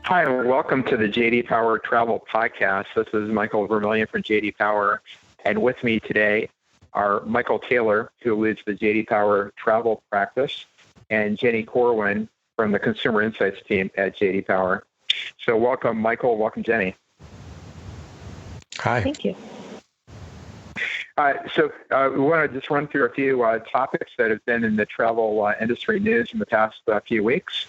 Hi, and welcome to the JD Power Travel Podcast. This is Michael Vermillion from JD Power, and with me today are Michael Taylor, who leads the JD Power Travel Practice, and Jenny Corwin from the Consumer Insights team at JD Power. So welcome, Michael. Welcome, Jenny. Hi. Thank you. We want to just run through a few topics that have been in the travel industry news in the past few weeks.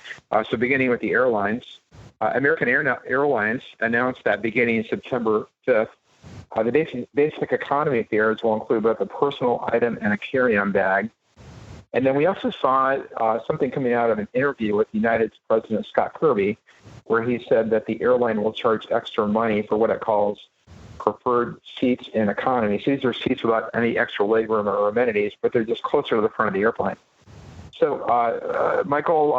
So beginning with the airlines. American Airlines announced that beginning September 5th, the basic economy fares will include both a personal item and a carry-on bag. And then we also saw something coming out of an interview with United's President Scott Kirby, where he said that the airline will charge extra money for what it calls preferred seats in economy. So these are seats without any extra legroom or amenities, but they're just closer to the front of the airplane. So, Michael,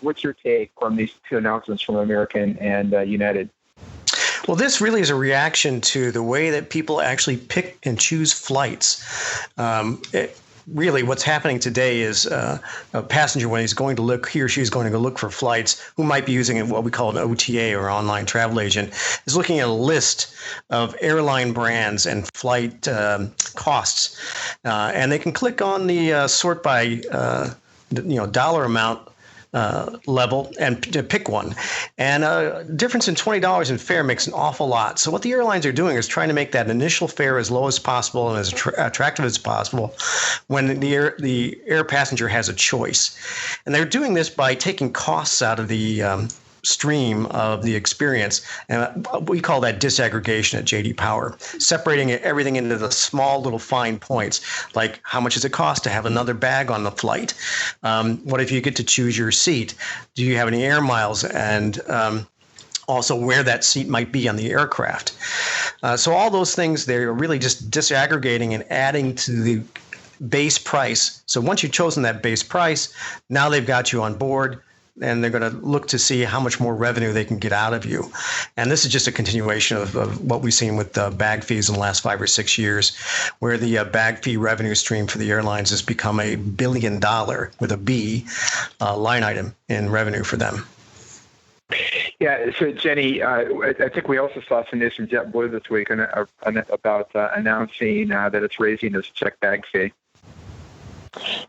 what's your take from these two announcements from American and United? Well, this really is a reaction to the way that people actually pick and choose flights. Really, what's happening today is a passenger, when he or she is going to go look for flights, who might be using what we call an OTA or online travel agent, is looking at a list of airline brands and flight costs, and they can click on the sort by dollar amount level and to pick one. And a difference in $20 in fare makes an awful lot. So what the airlines are doing is trying to make that initial fare as low as possible and as attractive as possible when the air passenger has a choice. And they're doing this by taking costs out of the stream of the experience, and we call that disaggregation at JD Power, separating everything into the small little fine points, like how much does it cost to have another bag on the flight? What if you get to choose your seat? Do you have any air miles? And also where that seat might be on the aircraft. So all those things, they're really just disaggregating and adding to the base price. So once you've chosen that base price, now they've got you on board, and they're going to look to see how much more revenue they can get out of you. And this is just a continuation of what we've seen with bag fees in the last 5 or 6 years, where the bag fee revenue stream for the airlines has become $1 billion with a B line item in revenue for them. Yeah, so Jenny, I think we also saw some news from JetBlue this week about announcing that it's raising its check bag fee.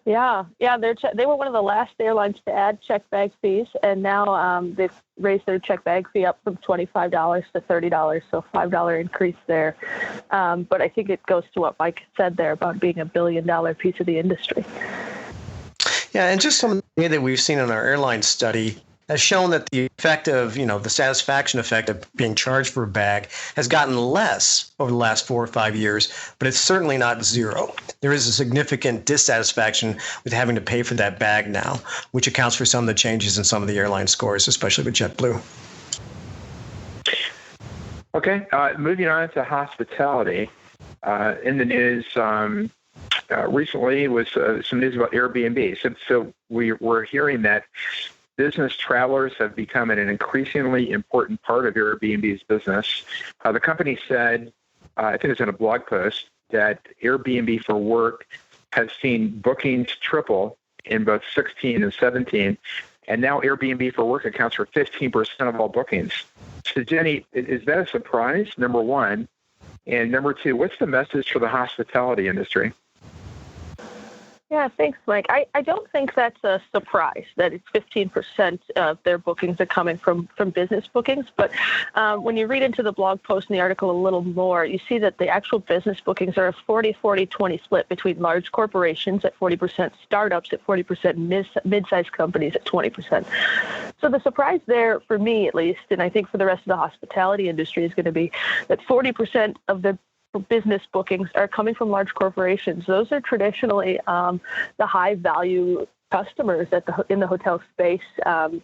Yeah, they were one of the last airlines to add check bag fees, and now they've raised their check bag fee up from $25 to $30, so $5 increase there. But I think it goes to what Mike said there about being $1 billion piece of the industry. Yeah, and just some of the data that we've seen in our airline study has shown that the effect of, the satisfaction effect of being charged for a bag has gotten less over the last 4 or 5 years, but it's certainly not zero. There is a significant dissatisfaction with having to pay for that bag now, which accounts for some of the changes in some of the airline scores, especially with JetBlue. Okay, moving on to hospitality. In the news recently was some news about Airbnb. So we're hearing that business travelers have become an increasingly important part of Airbnb's business. The company said, I think it's in a blog post, that Airbnb for Work has seen bookings triple in both 16 and 17, and now Airbnb for Work accounts for 15% of all bookings. So, Jenny, is that a surprise, number one? And number two, what's the message for the hospitality industry? Yeah, thanks, Mike. I don't think that's a surprise that it's 15% of their bookings are coming from business bookings. But when you read into the blog post and the article a little more, you see that the actual business bookings are a 40-40-20 split between large corporations at 40%, startups at 40%, mid-sized companies at 20%. So the surprise there, for me at least, and I think for the rest of the hospitality industry, is going to be that 40% of the business bookings are coming from large corporations. Those are traditionally the high-value customers in the hotel space.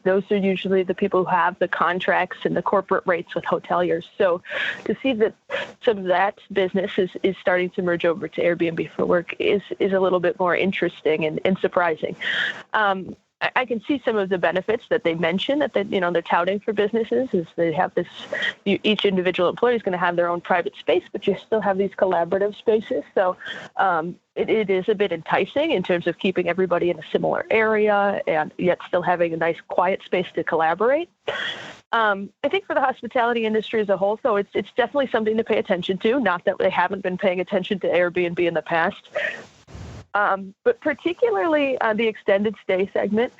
Those are usually the people who have the contracts and the corporate rates with hoteliers. So to see that some of that business is starting to merge over to Airbnb for Work is a little bit more interesting and surprising. I can see some of the benefits that they mention that they're touting for businesses is they have this, each individual employee is going to have their own private space, but you still have these collaborative spaces. So it is a bit enticing in terms of keeping everybody in a similar area and yet still having a nice quiet space to collaborate. I think for the hospitality industry as a whole, so it's definitely something to pay attention to. Not that they haven't been paying attention to Airbnb in the past. But particularly the extended stay segment,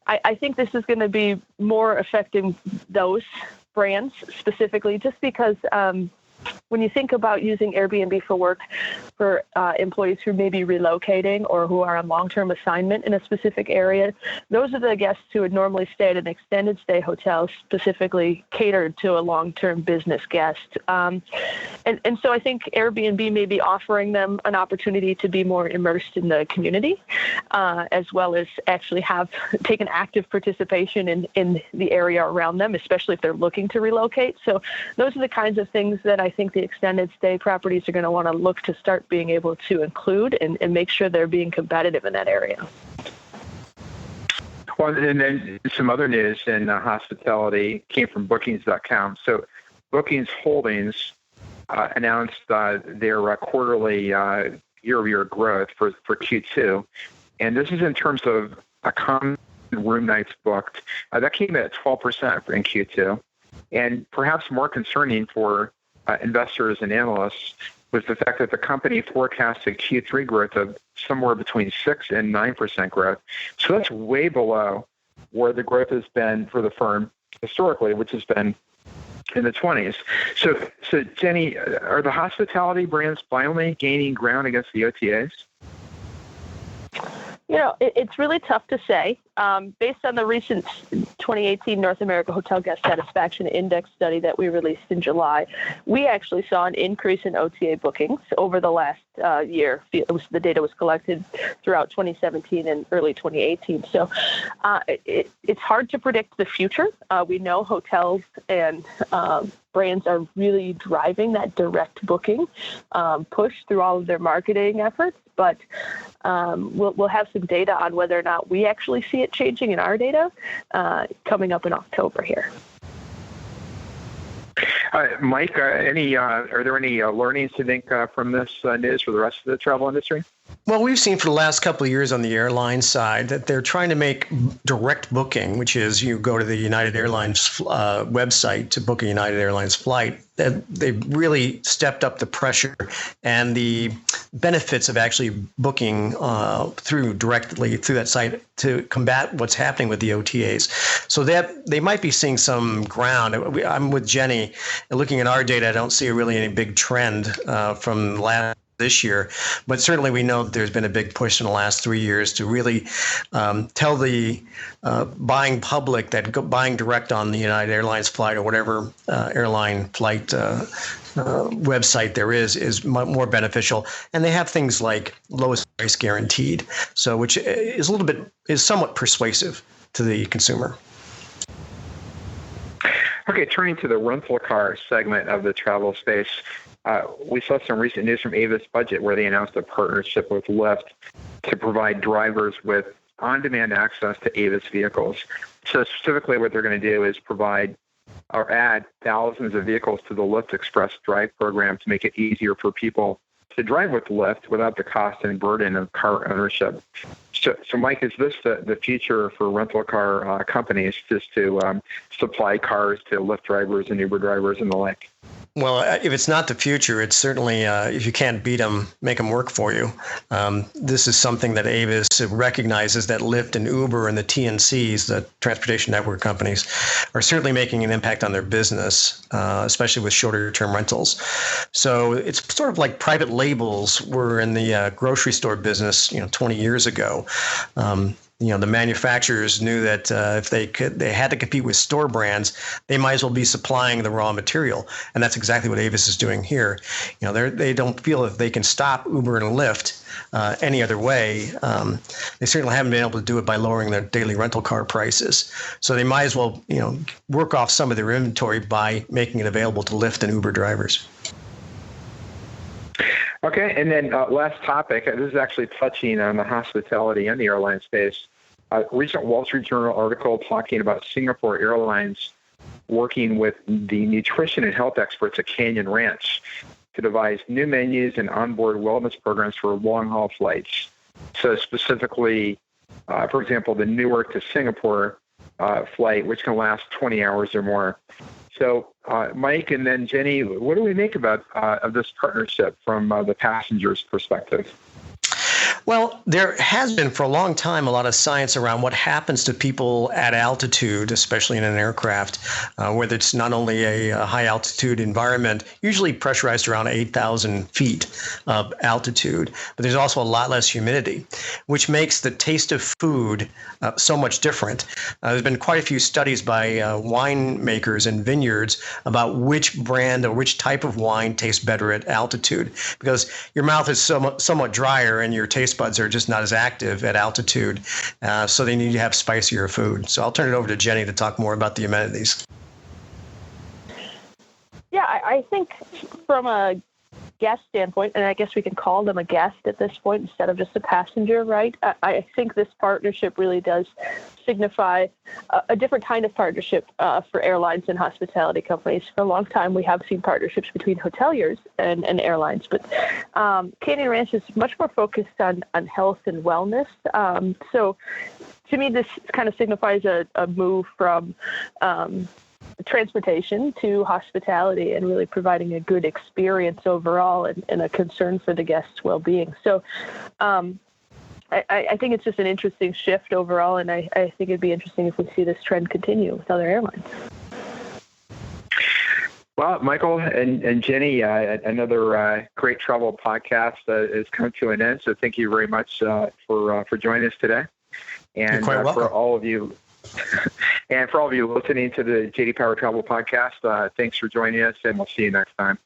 I think this is going to be more affecting those brands specifically, just because when you think about using Airbnb for work for employees who may be relocating or who are on long-term assignment in a specific area, those are the guests who would normally stay at an extended stay hotel specifically catered to a long-term business guest. And so I think Airbnb may be offering them an opportunity to be more immersed in the community, as well as actually take an active participation in the area around them, especially if they're looking to relocate. So those are the kinds of things that I think the extended stay properties are going to want to look to start being able to include and make sure they're being competitive in that area. Well, and then some other news in hospitality came from Bookings.com. So Bookings Holdings announced their quarterly year-over-year growth for Q2. And this is in terms of a common room nights booked. That came at 12% in Q2. And perhaps more concerning for investors and analysts was the fact that the company forecasted Q3 growth of somewhere between 6 and 9% growth. So that's way below where the growth has been for the firm historically, which has been in the 20s. So Jenny, are the hospitality brands finally gaining ground against the OTAs? It's really tough to say. Based on the recent 2018 North America Hotel Guest Satisfaction Index study that we released in July, we actually saw an increase in OTA bookings over the last year. The data was collected throughout 2017 and early 2018. So it's hard to predict the future. We know hotels and brands are really driving that direct booking push through all of their marketing efforts, but we'll have some data on whether or not we actually see it changing in our data coming up in October here. Mike, are there any learnings to think from this news for the rest of the travel industry? Well, we've seen for the last couple of years on the airline side that they're trying to make direct booking, which is you go to the United Airlines website to book a United Airlines flight. They've really stepped up the pressure and the benefits of actually booking directly through that site to combat what's happening with the OTAs. So that they might be seeing some ground. I'm with Jenny. Looking at our data, I don't see really any big trend from this year, but certainly we know that there's been a big push in the last 3 years to really tell the buying public that buying direct on the United Airlines flight or whatever airline flight website there is more beneficial. And they have things like lowest price guaranteed, so which is somewhat persuasive to the consumer. Okay, turning to the rental car segment of the travel space. We saw some recent news from Avis Budget where they announced a partnership with Lyft to provide drivers with on-demand access to Avis vehicles. So specifically what they're going to do is provide or add thousands of vehicles to the Lyft Express Drive program to make it easier for people to drive with Lyft without the cost and burden of car ownership. So Mike, is this the future for rental car companies, just to supply cars to Lyft drivers and Uber drivers and the like? Well, if it's not the future, it's certainly, if you can't beat them, make them work for you. This is something that Avis recognizes that Lyft and Uber and the TNCs, the transportation network companies, are certainly making an impact on their business, especially with shorter-term rentals. So it's sort of like private labels were in the grocery store business, 20 years ago. The manufacturers knew that if they had to compete with store brands, they might as well be supplying the raw material, and that's exactly what Avis is doing here. They don't feel if they can stop Uber and Lyft any other way. They certainly haven't been able to do it by lowering their daily rental car prices. So they might as well, work off some of their inventory by making it available to Lyft and Uber drivers. Okay, and then last topic. This is actually touching on the hospitality and the airline space. A recent Wall Street Journal article talking about Singapore Airlines working with the nutrition and health experts at Canyon Ranch to devise new menus and onboard wellness programs for long-haul flights. So specifically, for example, the Newark to Singapore flight, which can last 20 hours or more. So, Mike and then Jenny, what do we make about of this partnership from the passenger's perspective? Well, there has been for a long time a lot of science around what happens to people at altitude, especially in an aircraft, whether it's not only a high altitude environment, usually pressurized around 8,000 feet of altitude, but there's also a lot less humidity, which makes the taste of food so much different. There's been quite a few studies by winemakers and vineyards about which brand or which type of wine tastes better at altitude, because your mouth is somewhat drier and your taste buds are just not as active at altitude, so they need to have spicier food. So I'll turn it over to Jenny to talk more about the amenities. Yeah, I think from a guest standpoint, and I guess we can call them a guest at this point instead of just a passenger, right? I think this partnership really does signify a different kind of partnership for airlines and hospitality companies. For a long time, we have seen partnerships between hoteliers and airlines, but Canyon Ranch is much more focused on health and wellness. So to me, this kind of signifies a move from transportation to hospitality and really providing a good experience overall and a concern for the guests' well-being. So I think it's just an interesting shift overall, and I think it'd be interesting if we see this trend continue with other airlines. Well, Michael and Jenny, another great travel podcast has come to an end, so thank you very much for joining us today. And You're quite welcome. For all of you and for all of you listening to the JD Power Travel Podcast, thanks for joining us, and we'll see you next time.